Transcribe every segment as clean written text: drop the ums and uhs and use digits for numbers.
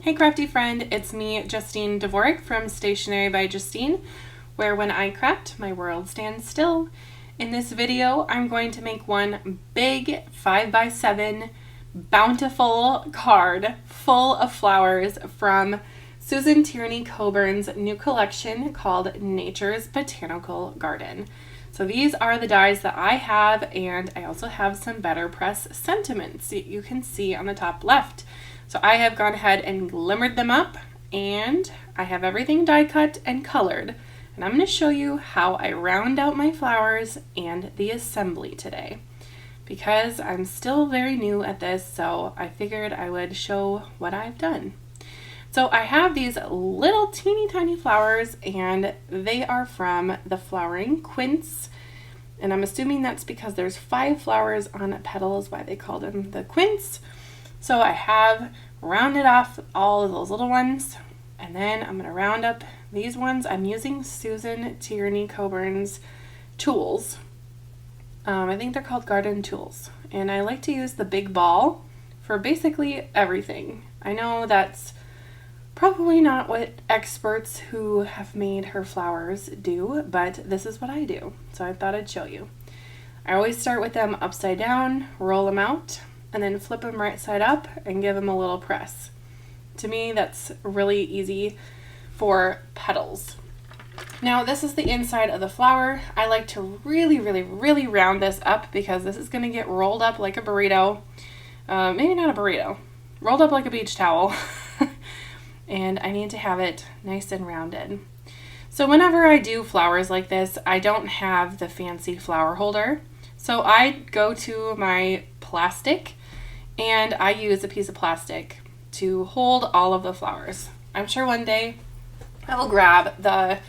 Hey Crafty friend, it's me, Justine Dvorak from Stationery by Justine, where when I craft, my world stands still. In this video, I'm going to make one big 5x7 bountiful card full of flowers from Susan Tierney Coburn's new collection called Nature's Botanical Garden. So these are the dies that I have, and I also have some BetterPress sentiments that you can see on the top left. So I have gone ahead and glimmered them up, and I have everything die cut and colored. And I'm going to show you how I round out my flowers and the assembly today. Because I'm still very new at this, so I figured I would show what I've done. So I have these little teeny tiny flowers, and they are from the flowering quince. And I'm assuming that's because there's 5 flowers on petals, why they called them the quince. So I have rounded off all of those little ones, and then I'm going to round up these ones. I'm using Susan Tierney Coburn's tools. I think they're called garden tools, and I like to use the big ball for basically everything. I know that's probably not what experts who have made her flowers do, but this is what I do, so I thought I'd show you. I always start with them upside down, roll them out, and then flip them right side up and give them a little press. To me, that's really easy for petals. Now, this is the inside of the flower. I like to really round this up because this is going to get rolled up like a burrito. Maybe not a burrito. Rolled up like a beach towel. And I need to have it nice and rounded. So whenever I do flowers like this, I don't have the fancy flower holder. So I go to my plastic, and I use a piece of plastic to hold all of the flowers. I'm sure one day I will grab the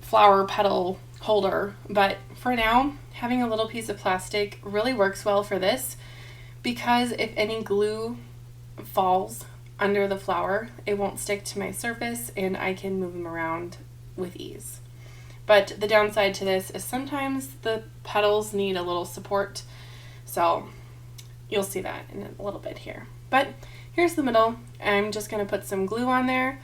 flower petal holder, but for now, having a little piece of plastic really works well for this, because if any glue falls under the flower, it won't stick to my surface and I can move them around with ease. But the downside to this is sometimes the petals need a little support, so you'll see that in a little bit here. But here's the middle. I'm just going to put some glue on there,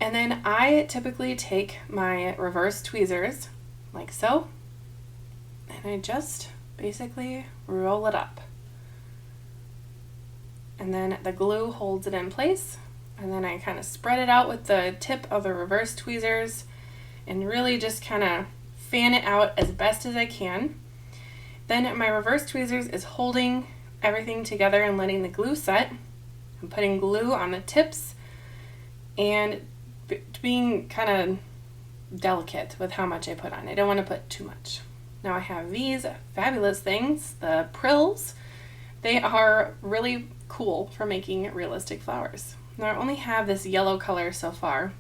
and then I typically take my reverse tweezers like so, and I just basically roll it up. And then the glue holds it in place, and then I kind of spread it out with the tip of the reverse tweezers and really just kind of fan it out as best as I can. Then my reverse tweezers is holding everything together and letting the glue set. I'm putting glue on the tips and being kind of delicate with how much I put on. I don't want to put too much. Now I have these fabulous things, the prills. They are really cool for making realistic flowers. Now I only have this yellow color so far,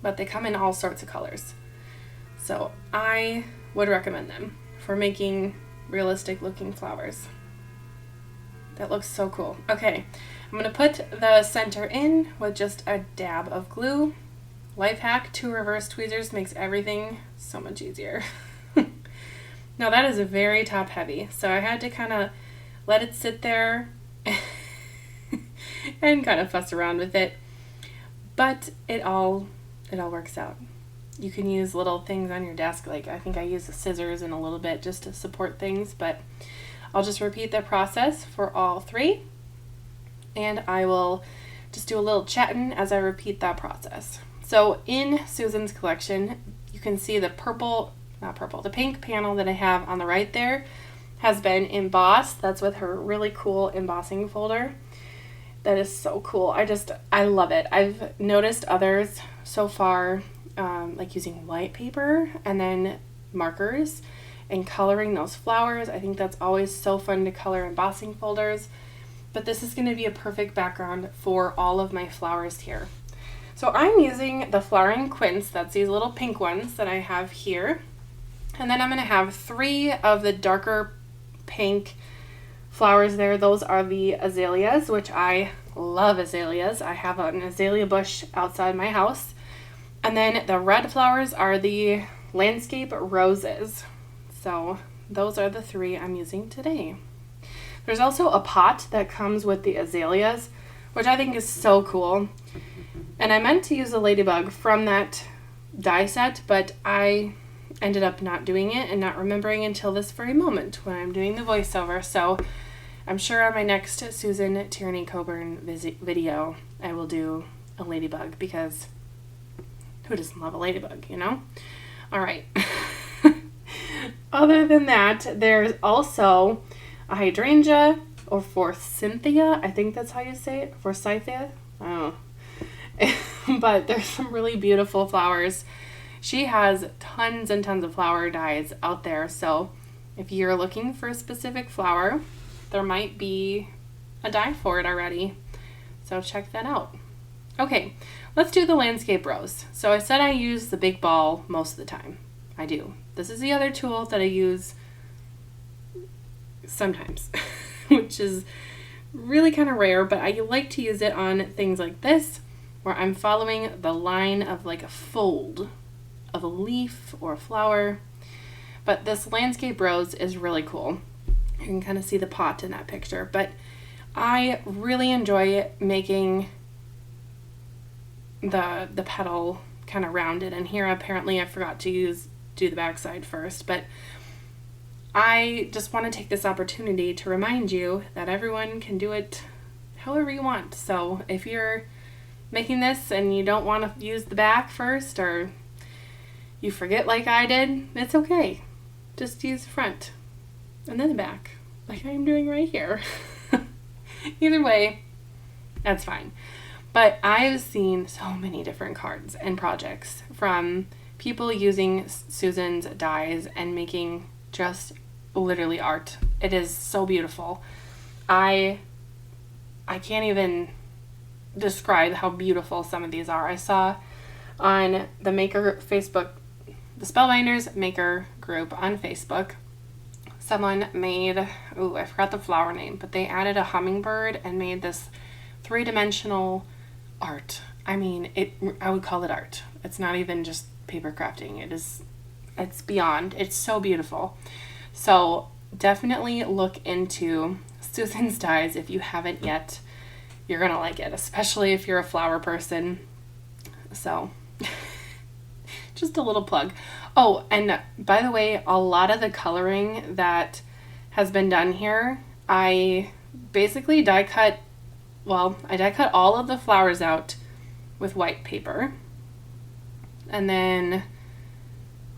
but they come in all sorts of colors. So I would recommend them for making realistic looking flowers. That looks so cool. Okay, I'm going to put the center in with just a dab of glue. Life hack, 2 reverse tweezers makes everything so much easier. Now that is very top heavy, so I had to kind of let it sit there and kind of fuss around with it, but it all works out. You can use little things on your desk, like I think I use the scissors in a little bit just to support things, but I'll just repeat the process for all 3, and I will just do a little chatting as I repeat that process. So in Susan's collection, you can see the the pink panel that I have on the right there has been embossed. That's with her really cool embossing folder. That is so cool. I love it. I've noticed others so far, like using white paper and then markers and coloring those flowers. I think that's always so fun to color embossing folders. But this is going to be a perfect background for all of my flowers here. So I'm using the flowering quince. That's these little pink ones that I have here. And then I'm going to have 3 of the darker pink flowers there. Those are the azaleas, which I love azaleas. I have an azalea bush outside my house. And then the red flowers are the landscape roses. So those are the 3 I'm using today. There's also a pot that comes with the azaleas, which I think is so cool. And I meant to use a ladybug from that die set, but I ended up not doing it and not remembering until this very moment when I'm doing the voiceover. So I'm sure on my next Susan Tierney Coburn video, I will do a ladybug, because who doesn't love a ladybug, you know? All right. Other than that, there's also a hydrangea, or forsythia. I think that's how you say it. Forsythia? I don't know. But there's some really beautiful flowers. She has tons and tons of flower dyes out there. So if you're looking for a specific flower, there might be a dye for it already. So check that out. Okay, let's do the landscape rose. So I said I use the big ball most of the time. I do. This is the other tool that I use sometimes, which is really kind of rare, but I like to use it on things like this, where I'm following the line of like a fold of a leaf or a flower. But this landscape rose is really cool. You can kind of see the pot in that picture, but I really enjoy making the petal kind of rounded. And here apparently I forgot to do the backside first, but I just want to take this opportunity to remind you that everyone can do it however you want. So if you're making this and you don't want to use the back first, or you forget like I did, it's okay. Just use the front and then the back, like I'm doing right here. Either way, that's fine. But I've seen so many different cards and projects from people using Susan's dyes and making just literally art. It is so beautiful. I can't even describe how beautiful some of these are. I saw on the Maker Facebook, the Spellbinders Maker group on Facebook, someone made, I forgot the flower name, but they added a hummingbird and made this 3-dimensional art. I mean, I would call it art. It's not even just paper crafting. It's beyond. It's so beautiful. So definitely look into Susan's dyes if you haven't yet. You're gonna like it, especially if you're a flower person. So just a little plug. Oh, and by the way, a lot of the coloring that has been done here, I basically die cut all of the flowers out with white paper. And then,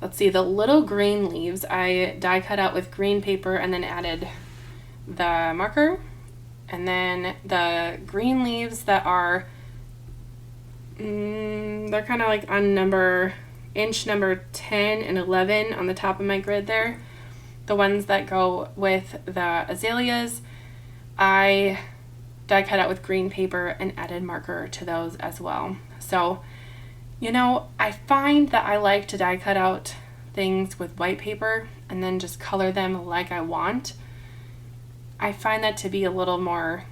let's see, the little green leaves, I die cut out with green paper and then added the marker. And then the green leaves that are, they're kind of like on inch number 10 and 11 on the top of my grid there. The ones that go with the azaleas, I die cut out with green paper and added marker to those as well. So, I find that I like to die cut out things with white paper and then just color them like I want. I find that to be a little more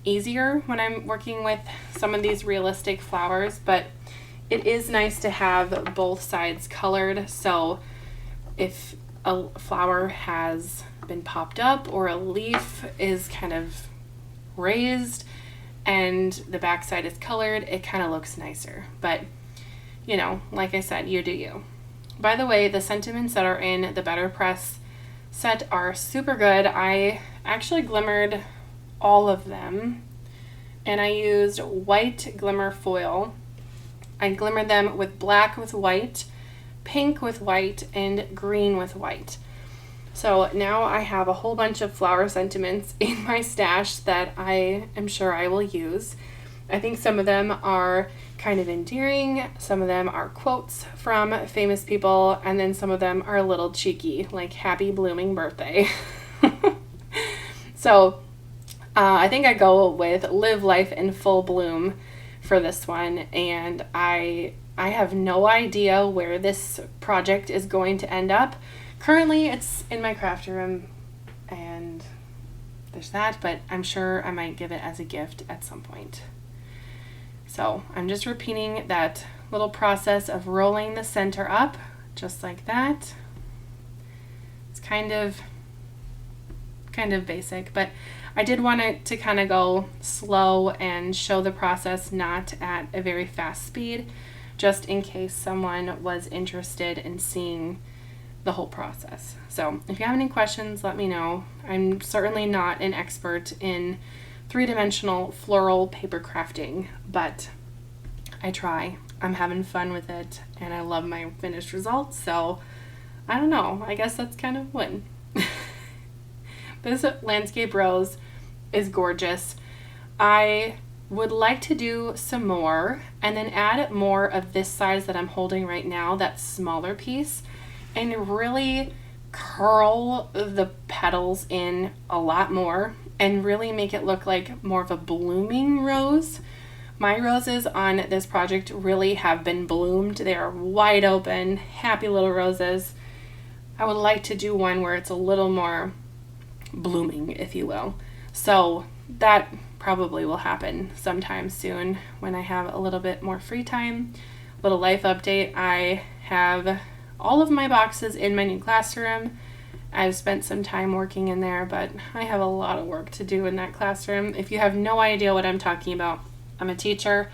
easier when I'm working with some of these realistic flowers, but it is nice to have both sides colored. So if a flower has been popped up or a leaf is kind of raised and the backside is colored, it kind of looks nicer. But like I said, you do you. By the way, the sentiments that are in the BetterPress set are super good. I actually glimmered all of them, and I used white glimmer foil. I glimmered them with black with white, pink with white, and green with white. So now I have a whole bunch of flower sentiments in my stash that I am sure I will use. I think some of them are kind of endearing, some of them are quotes from famous people, and then some of them are a little cheeky, like happy blooming birthday. So I think I go with live life in full bloom for this one, and I have no idea where this project is going to end up. Currently it's in my craft room and there's that, but I'm sure I might give it as a gift at some point. So I'm just repeating that little process of rolling the center up just like that. It's kind of basic, but I did want it to kind of go slow and show the process, not at a very fast speed, just in case someone was interested in seeing the whole process. So if you have any questions, let me know. I'm certainly not an expert in three-dimensional floral paper crafting, but I try. I'm having fun with it, and I love my finished results, so I don't know. I guess that's kind of win. This landscape rose is gorgeous. I would like to do some more and then add more of this size that I'm holding right now, that smaller piece, and really curl the petals in a lot more and really make it look like more of a blooming rose. My roses on this project really have been bloomed. They are wide open, happy little roses. I would like to do one where it's a little more blooming, if you will. So that probably will happen sometime soon when I have a little bit more free time. Little life update. I have all of my boxes in my new classroom. I've spent some time working in there, but I have a lot of work to do in that classroom. If you have no idea what I'm talking about, I'm a teacher.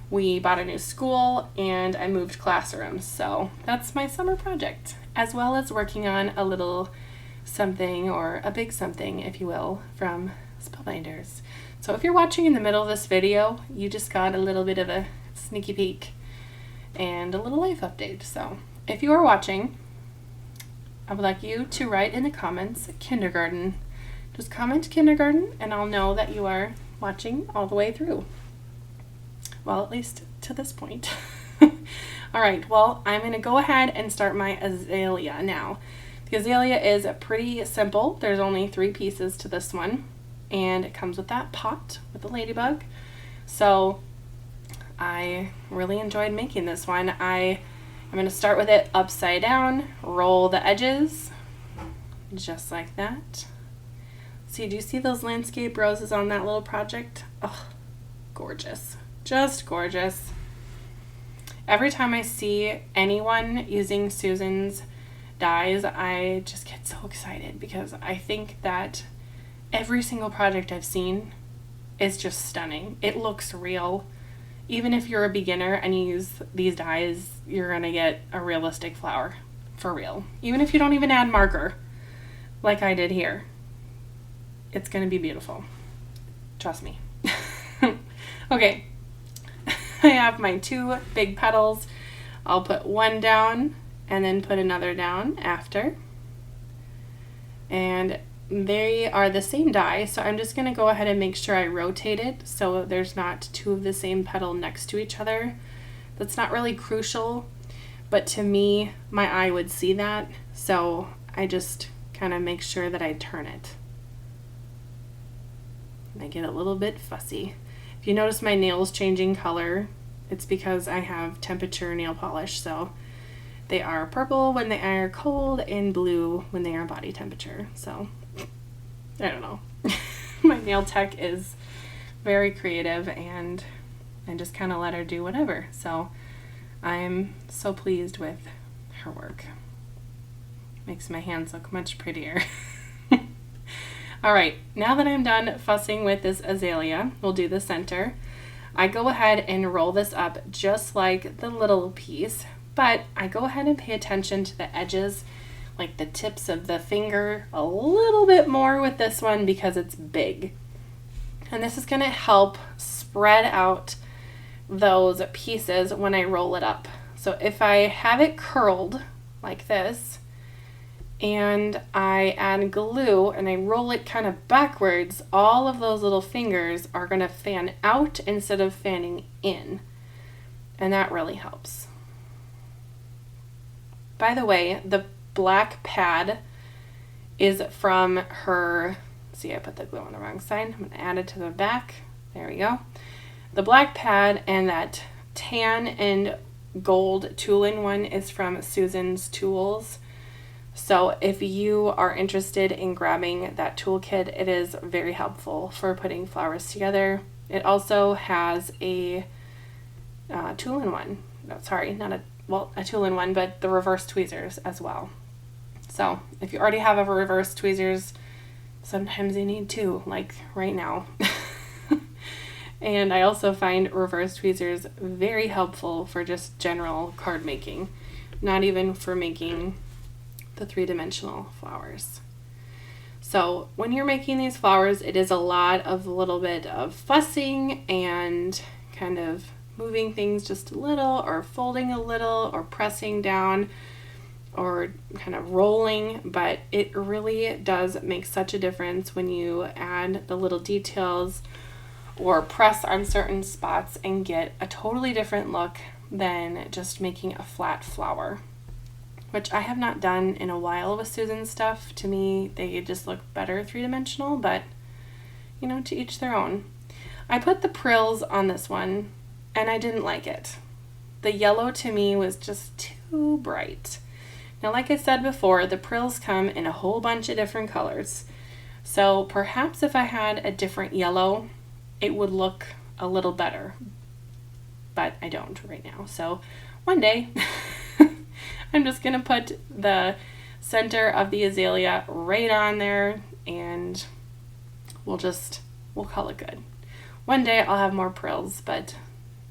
We bought a new school and I moved classrooms. So that's my summer project, as well as working on a little something, or a big something, if you will, from Spellbinders. So if you're watching in the middle of this video, you just got a little bit of a sneaky peek and a little life update. So if you are watching, I would like you to write in the comments kindergarten. Just comment kindergarten and I'll know that you are watching all the way through. Well, at least to this point. All right, well, I'm going to go ahead and start my azalea now. The azalea is pretty simple. There's only 3 pieces to this one, and it comes with that pot with the ladybug. So I really enjoyed making this one. I'm going to start with it upside down, roll the edges, just like that. See, do you see those landscape roses on that little project? Oh, gorgeous. Just gorgeous. Every time I see anyone using Susan's dies, I just get so excited because I think that every single project I've seen is just stunning. It looks real. Even if you're a beginner and you use these dies, you're gonna get a realistic flower, for real. Even if you don't even add marker, like I did here, it's gonna be beautiful. Trust me. Okay, I have my 2 big petals. I'll put one down and then put another down after. And they are the same die, so I'm just going to go ahead and make sure I rotate it so there's not 2 of the same petal next to each other. That's not really crucial, but to me, my eye would see that, so I just kind of make sure that I turn it. And I get a little bit fussy. If you notice my nails changing color, it's because I have temperature nail polish, so they are purple when they are cold and blue when they are body temperature. So, I don't know. My nail tech is very creative and I just kind of let her do whatever. So, I'm so pleased with her work. Makes my hands look much prettier. Alright, now that I'm done fussing with this azalea, we'll do the center. I go ahead and roll this up just like the little piece, but I go ahead and pay attention to the edges, like the tips of the finger, a little bit more with this one because it's big. And this is going to help spread out those pieces when I roll it up. So if I have it curled like this, and I add glue and I roll it kind of backwards, all of those little fingers are going to fan out instead of fanning in. And that really helps. By the way, the black pad is from her, see, I put the glue on the wrong side. I'm going to add it to the back. There we go. The black pad and that tan and gold tool-in one is from Susan's Tools. So if you are interested in grabbing that toolkit, it is very helpful for putting flowers together. It also has a tool-in-one. No, sorry, not a tool-in-one, but the reverse tweezers as well. So if you already have a reverse tweezers, Sometimes you need two, like right now. And I also find reverse tweezers very helpful for just general card making, not even for making the three-dimensional flowers. So when you're making these flowers, it is a lot of a little bit of fussing and kind of moving things just a little, or folding a little, or pressing down, or kind of rolling, but it really does make such a difference when you add the little details or press on certain spots and get a totally different look than just making a flat flower, which I have not done in a while with Susan's stuff. To me, they just look better three-dimensional, but you know, to each their own. I put the prills on this one and I didn't like it. The yellow to me was just too bright. Now, like I said before, the prills come in a whole bunch of different colors. So perhaps if I had a different yellow, it would look a little better, but I don't right now. So one day I'm just gonna put the center of the azalea right on there and we'll call it good. One day I'll have more prills, but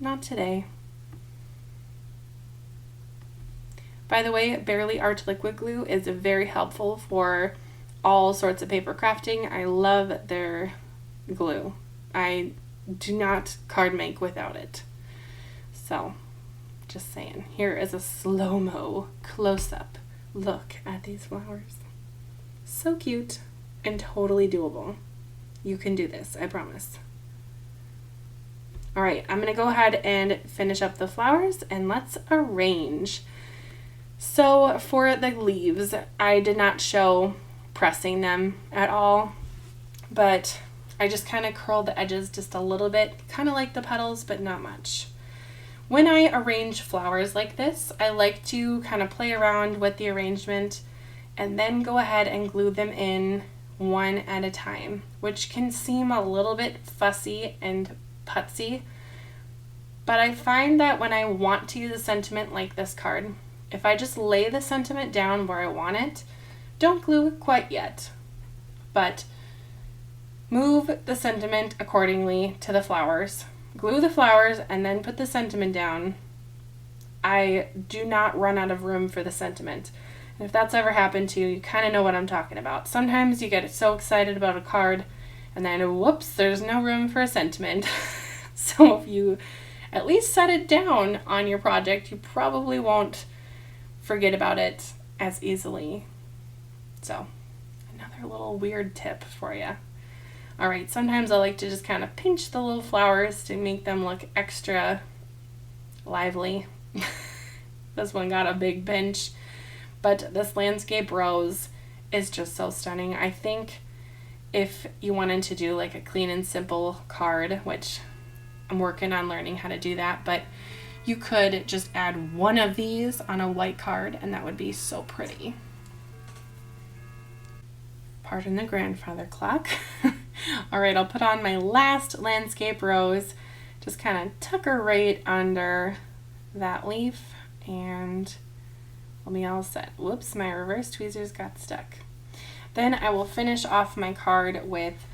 not today. By the way, Barely Art liquid glue is very helpful for all sorts of paper crafting. I love their glue. I do not card make without it. So, just saying. Here is a slow-mo close-up look at these flowers. So cute and totally doable. You can do this, I promise. All right, I'm going to go ahead and finish up the flowers and let's arrange. So for the leaves, I did not show pressing them at all, but I just kind of curled the edges just a little bit, kind of like the petals, but not much. When I arrange flowers like this, I like to kind of play around with the arrangement and then go ahead and glue them in one at a time, which can seem a little bit fussy and putsy, but I find that when I want to use a sentiment like this card, if I just lay the sentiment down where I want it, don't glue it quite yet, but move the sentiment accordingly to the flowers, glue the flowers, and then put the sentiment down. I do not run out of room for the sentiment. And if that's ever happened to you, you kind of know what I'm talking about. Sometimes you get so excited about a card and then whoops, there's no room for a sentiment. So if you at least set it down on your project, you probably won't forget about it as easily. So another little weird tip for you. All right, sometimes I like to just kind of pinch the little flowers to make them look extra lively. This one got a big pinch, but this landscape rose is just so stunning. I think if you wanted to do like a clean and simple card, which I'm working on learning how to do that, but you could just add one of these on a white card and that would be so pretty. Pardon the grandfather clock. All right, I'll put on my last landscape rose, just kind of tuck her right under that leaf and we'll be all set. Whoops, my reverse tweezers got stuck. Then I will finish off my card with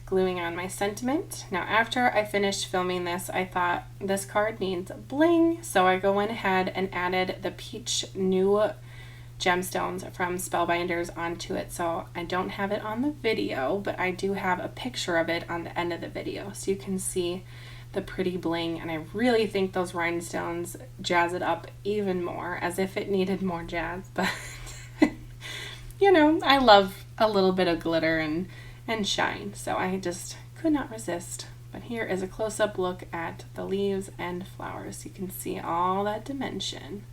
gluing on my sentiment. Now after I finished filming this, I thought this card needs bling, so I went ahead and added the peach new gemstones from Spellbinders onto it. So I don't have it on the video, but I do have a picture of it on the end of the video so you can see the pretty bling, and I really think those rhinestones jazz it up even more, as if it needed more jazz. But you know, I love a little bit of glitter and shine, so I just could not resist. But here is a close-up look at the leaves and flowers. You can see all that dimension.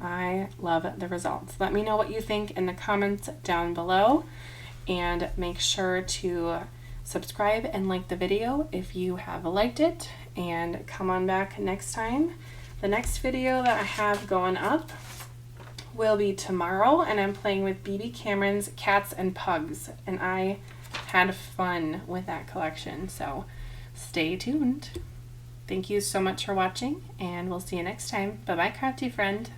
I love the results. Let me know what you think in the comments down below, and make sure to subscribe and like the video if you have liked it, and come on back next time. The next video that I have going up will be tomorrow, and I'm playing with BB Cameron's Cats and Pugs, and I had fun with that collection, so stay tuned. Thank you so much for watching, and we'll see you next time. Bye-bye, crafty friend.